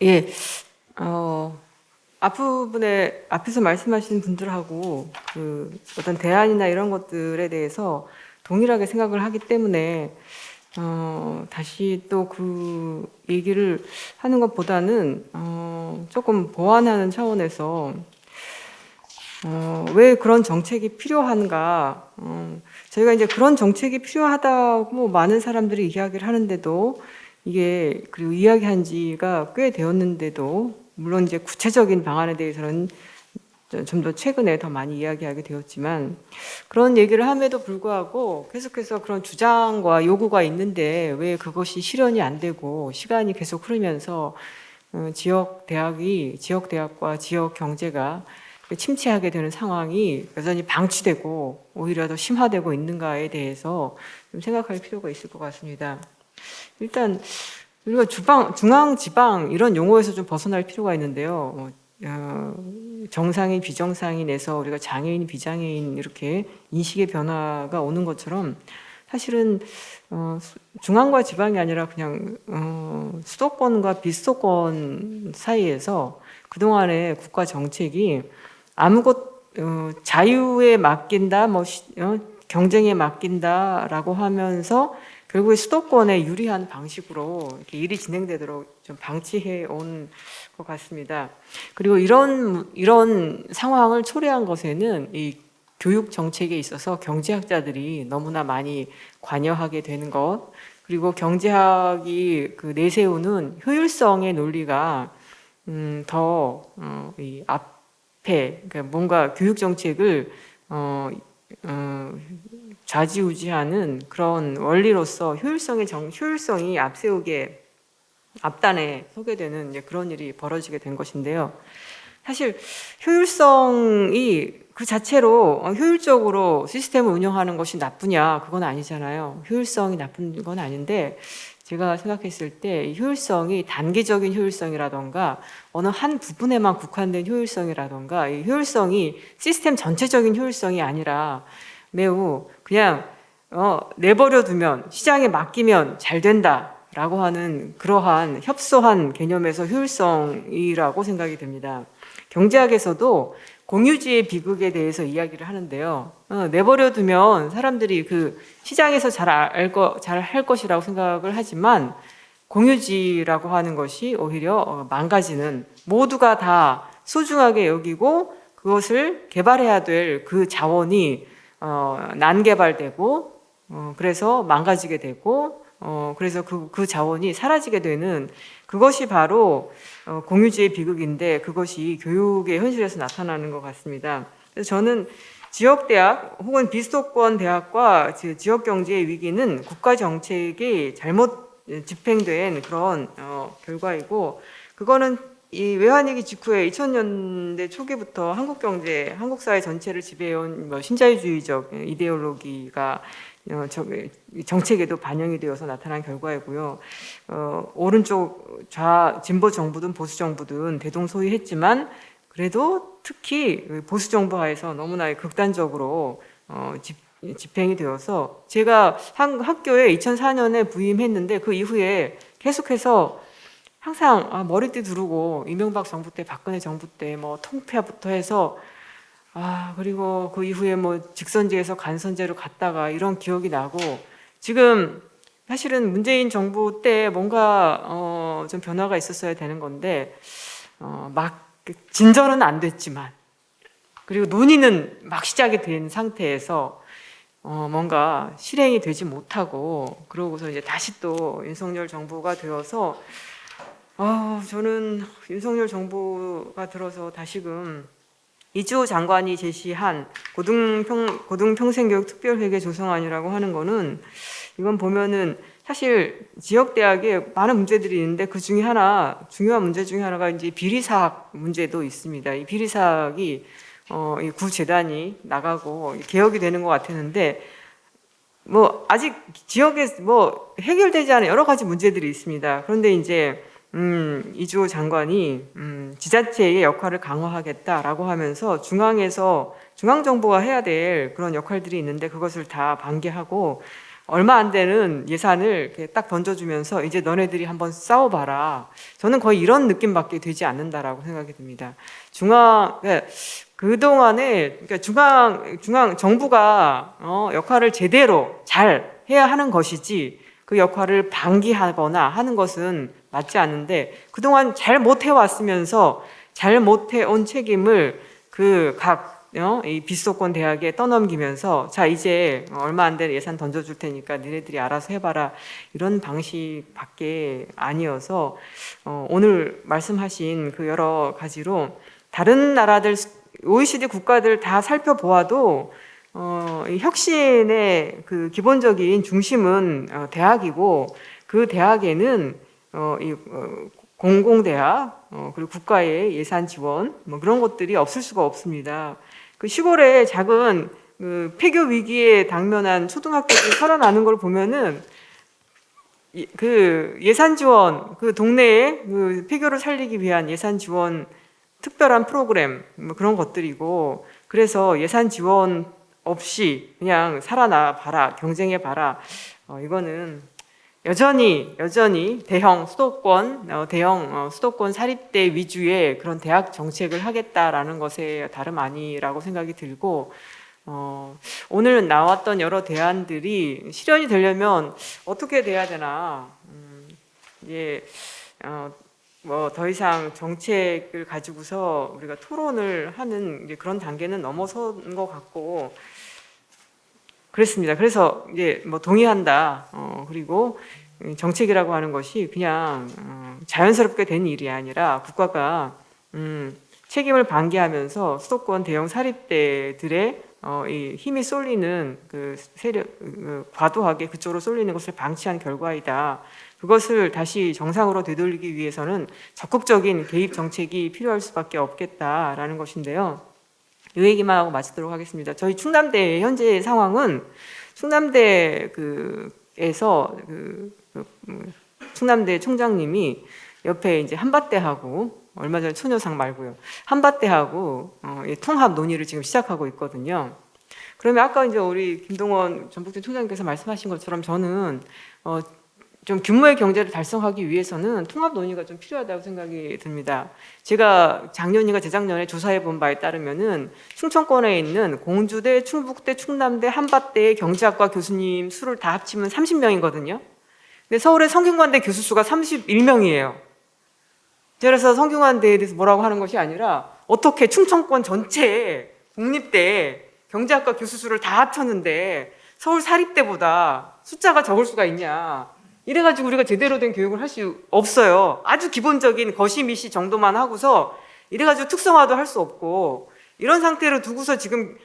예, 앞부분에 앞에서 말씀하신 분들하고 그 어떤 대안이나 이런 것들에 대해서 동일하게 생각을 하기 때문에 다시 또 그 얘기를 하는 것보다는 조금 보완하는 차원에서 왜 그런 정책이 필요한가? 저희가 이제 그런 정책이 필요하다고 많은 사람들이 이야기를 하는데도 이게 그리고 이야기한 지가 꽤 되었는데도 물론 이제 구체적인 방안에 대해서는 좀 더 최근에 더 많이 이야기하게 되었지만 그런 얘기를 함에도 불구하고 계속해서 그런 주장과 요구가 있는데 왜 그것이 실현이 안 되고 시간이 계속 흐르면서 지역 대학과 지역 경제가 침체하게 되는 상황이 여전히 방치되고 오히려 더 심화되고 있는가에 대해서 좀 생각할 필요가 있을 것 같습니다. 일단 우리가 중앙, 지방 이런 용어에서 좀 벗어날 필요가 있는데요. 정상인, 비정상인에서 우리가 장애인, 비장애인 이렇게 인식의 변화가 오는 것처럼 사실은 중앙과 지방이 아니라 그냥 수도권과 비수도권 사이에서 그동안의 국가 정책이 자유에 맡긴다, 경쟁에 맡긴다라고 하면서 결국에 수도권에 유리한 방식으로 이렇게 일이 진행되도록 좀 방치해 온 것 같습니다. 그리고 이런 상황을 초래한 것에는 이 교육 정책에 있어서 경제학자들이 너무나 많이 관여하게 되는 것, 그리고 경제학이 그 내세우는 효율성의 논리가 이 앞에 그러니까 뭔가 교육 정책을 좌지우지하는 그런 원리로서 효율성이 앞단에 서게 되는 이제 그런 일이 벌어지게 된 것인데요. 사실 효율성이 그 자체로 효율적으로 시스템을 운영하는 것이 나쁘냐, 그건 아니잖아요. 효율성이 나쁜 건 아닌데 제가 생각했을 때 효율성이 단기적인 효율성이라던가 어느 한 부분에만 국한된 효율성이라던가 이 효율성이 시스템 전체적인 효율성이 아니라 매우 그냥 내버려 두면 시장에 맡기면 잘 된다라고 하는 그러한 협소한 개념에서 효율성이라고 생각이 됩니다. 경제학에서도 공유지의 비극에 대해서 이야기를 하는데요. 내버려 두면 사람들이 그 시장에서 잘 할 것이라고 생각을 하지만 공유지라고 하는 것이 오히려 망가지는, 모두가 다 소중하게 여기고 그것을 개발해야 될 그 자원이 난개발되고 그래서 망가지게 되고 그래서 그 자원이 사라지게 되는 그것이 바로 공유지의 비극인데 그것이 교육의 현실에서 나타나는 것 같습니다. 그래서 저는 지역대학 혹은 비수도권 대학과 지역경제의 위기는 국가정책이 잘못 집행된 그런 결과이고, 그거는 이 외환위기 직후에 2000년대 초기부터 한국 사회 전체를 지배해온 신자유주의적 이데올로기가 정책에도 반영이 되어서 나타난 결과이고요. 오른쪽 진보 정부든 보수 정부든 대동소이했지만 그래도 특히 보수 정부 하에서 너무나 극단적으로 집행이 되어서 제가 학교에 2004년에 부임했는데 그 이후에 계속해서 항상 머리띠 두르고 이명박 정부 때, 박근혜 정부 때 뭐 통폐합부터 해서 그리고 그 이후에 뭐 직선제에서 간선제로 갔다가 이런 기억이 나고, 지금 사실은 문재인 정부 때 뭔가 좀 변화가 있었어야 되는 건데 막 진전은 안 됐지만 그리고 논의는 막 시작이 된 상태에서 뭔가 실행이 되지 못하고 그러고서 이제 다시 또 윤석열 정부가 되어서 저는 윤석열 정부가 들어서 다시금 이주호 장관이 제시한 고등평생교육 특별회계 조성안이라고 하는 거는, 이건 보면은 사실 지역대학에 많은 문제들이 있는데 그 중에 중요한 문제 중에 하나가 이제 비리사학 문제도 있습니다. 이 비리사학이 이 구재단이 나가고 개혁이 되는 것 같았는데 뭐 아직 지역에 뭐 해결되지 않은 여러 가지 문제들이 있습니다. 그런데 이제 이주호 장관이 지자체의 역할을 강화하겠다라고 하면서 중앙정부가 해야 될 그런 역할들이 있는데 그것을 다 방기하고 얼마 안 되는 예산을 이렇게 딱 던져주면서 이제 너네들이 한번 싸워봐라. 저는 거의 이런 느낌밖에 되지 않는다라고 생각이 듭니다. 그동안에 그러니까 중앙 정부가 역할을 제대로 잘 해야 하는 것이지 그 역할을 방기하거나 하는 것은 맞지 않는데 그동안 잘 못해왔으면서 잘 못해온 책임을 이 비수도권 대학에 떠넘기면서 자 이제 얼마 안 되는 예산 던져줄 테니까 니네들이 알아서 해봐라 이런 방식밖에 아니어서 오늘 말씀하신 그 여러 가지로 다른 나라들 OECD 국가들 다 살펴보아도 이 혁신의 그 기본적인 중심은 대학이고 그 대학에는 공공대학 그리고 국가의 예산 지원 뭐 그런 것들이 없을 수가 없습니다. 그 시골에 작은 그 폐교 위기에 당면한 초등학교들이 살아나는 걸 보면은 그 예산 지원 그 동네에 그 폐교를 살리기 위한 예산 지원 특별한 프로그램 뭐 그런 것들이고 그래서 예산 지원 없이 그냥 살아나 봐라 경쟁해 봐라 이거는 여전히 대형 수도권 사립대 위주의 그런 대학 정책을 하겠다라는 것에 다름 아니라고 생각이 들고 오늘 나왔던 여러 대안들이 실현이 되려면 어떻게 돼야 되나 이제 뭐 더 이상 정책을 가지고서 우리가 토론을 하는 이제 그런 단계는 넘어선 것 같고 그렇습니다. 그래서 이제 뭐 동의한다. 그리고 정책이라고 하는 것이 그냥 자연스럽게 된 일이 아니라 국가가 책임을 방기하면서 수도권 대형 사립대들의 이 힘이 쏠리는 그 세력 과도하게 그쪽으로 쏠리는 것을 방치한 결과이다. 그것을 다시 정상으로 되돌리기 위해서는 적극적인 개입 정책이 필요할 수밖에 없겠다라는 것인데요. 이 얘기만 하고 마치도록 하겠습니다. 저희 충남대 현재 상황은 충남대에서 충남대 총장님이 옆에 이제 한밭대하고 얼마 전에 소녀상 말고요. 한밭대하고 통합 논의를 지금 시작하고 있거든요. 그러면 아까 이제 우리 김동원 전북대 총장님께서 말씀하신 것처럼 저는 좀 규모의 경제를 달성하기 위해서는 통합 논의가 좀 필요하다고 생각이 듭니다. 제가 작년인가 재작년에 조사해 본 바에 따르면은 충청권에 있는 공주대, 충북대, 충남대, 한밭대의 경제학과 교수님 수를 다 합치면 30명이거든요. 근데 서울의 성균관대 교수 수가 31명이에요. 그래서 성균관대에 대해서 뭐라고 하는 것이 아니라 어떻게 충청권 전체에 국립대 경제학과 교수 수를 다 합쳤는데 서울 사립대보다 숫자가 적을 수가 있냐. 이래가지고 우리가 제대로 된 교육을 할 수 없어요. 아주 기본적인 거시미시 정도만 하고서 이래가지고 특성화도 할 수 없고 이런 상태로 두고서 지금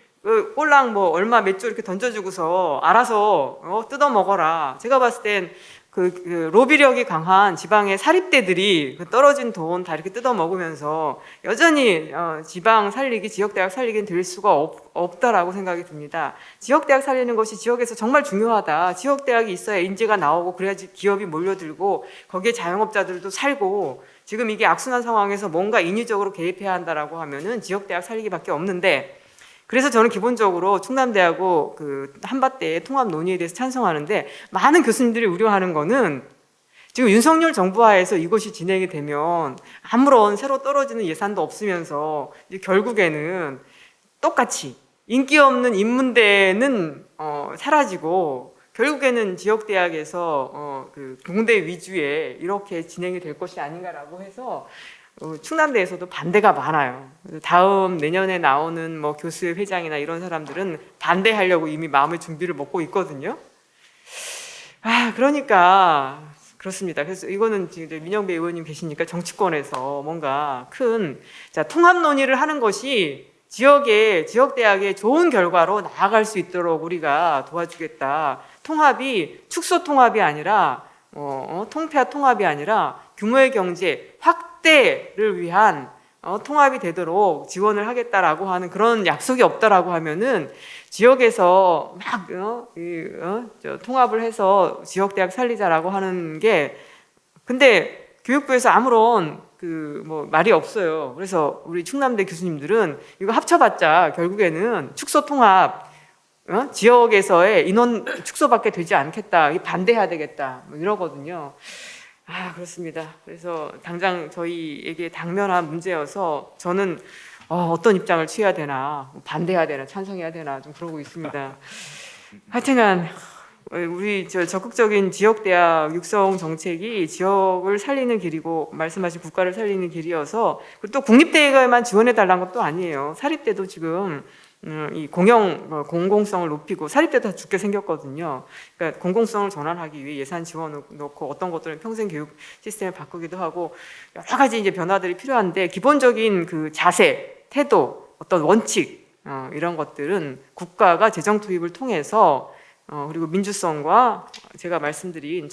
꼴랑 뭐 얼마 몇 조 이렇게 던져주고서 알아서 뜯어 먹어라. 제가 봤을 땐 그 로비력이 강한 지방의 사립대들이 그 떨어진 돈 다 이렇게 뜯어 먹으면서 여전히 지방 살리기, 지역대학 살리기는 될 수가 없다라고 생각이 듭니다. 지역대학 살리는 것이 지역에서 정말 중요하다. 지역대학이 있어야 인재가 나오고 그래야지 기업이 몰려들고 거기에 자영업자들도 살고 지금 이게 악순환 상황에서 뭔가 인위적으로 개입해야 한다라고 하면은 지역대학 살리기밖에 없는데 그래서 저는 기본적으로 충남대하고 그 한밭대의 통합 논의에 대해서 찬성하는데 많은 교수님들이 우려하는 거는 지금 윤석열 정부 하에서 이것이 진행이 되면 아무런 새로 떨어지는 예산도 없으면서 이제 결국에는 똑같이 인기 없는 인문대는 사라지고 결국에는 지역대학에서 그 공대 위주의 이렇게 진행이 될 것이 아닌가라고 해서 충남대에서도 반대가 많아요. 다음 내년에 나오는 뭐 교수회 회장이나 이런 사람들은 반대하려고 이미 마음의 준비를 먹고 있거든요. 그러니까 그렇습니다. 그래서 이거는 지금 민영배 의원님 계시니까 정치권에서 뭔가 큰 통합 논의를 하는 것이 지역대학의 좋은 결과로 나아갈 수 있도록 우리가 도와주겠다. 통합이 축소 통합이 아니라 통폐합 통합이 아니라 규모의 경제 확대를 위한 통합이 되도록 지원을 하겠다라고 하는 그런 약속이 없다라고 하면은 지역에서 막 통합을 해서 지역대학 살리자라고 하는 게 근데 교육부에서 아무런 뭐 말이 없어요. 그래서 우리 충남대 교수님들은 이거 합쳐봤자 결국에는 축소 통합 지역에서의 인원 축소밖에 되지 않겠다, 반대해야 되겠다, 뭐 이러거든요. 그렇습니다. 그래서 당장 저희에게 당면한 문제여서 저는 어떤 입장을 취해야 되나, 반대해야 되나, 찬성해야 되나 좀 그러고 있습니다. 하여튼간 우리 적극적인 지역대학 육성 정책이 지역을 살리는 길이고 말씀하신 국가를 살리는 길이어서, 그리고 또 국립대에만 지원해 달라는 것도 아니에요. 사립대도 지금 이 공공성을 높이고, 사립대도 다 죽게 생겼거든요. 그러니까 공공성을 전환하기 위해 예산 지원을 넣고, 어떤 것들은 평생 교육 시스템을 바꾸기도 하고, 여러 가지 이제 변화들이 필요한데, 기본적인 그 자세, 태도, 어떤 원칙, 이런 것들은 국가가 재정 투입을 통해서, 그리고 민주성과 제가 말씀드린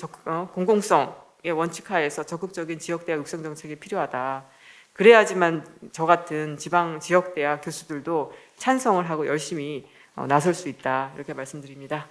공공성의 원칙 하에서 적극적인 지역대학 육성 정책이 필요하다. 그래야지만 저 같은 지방 지역대학 교수들도 찬성을 하고 열심히 나설 수 있다, 이렇게 말씀드립니다.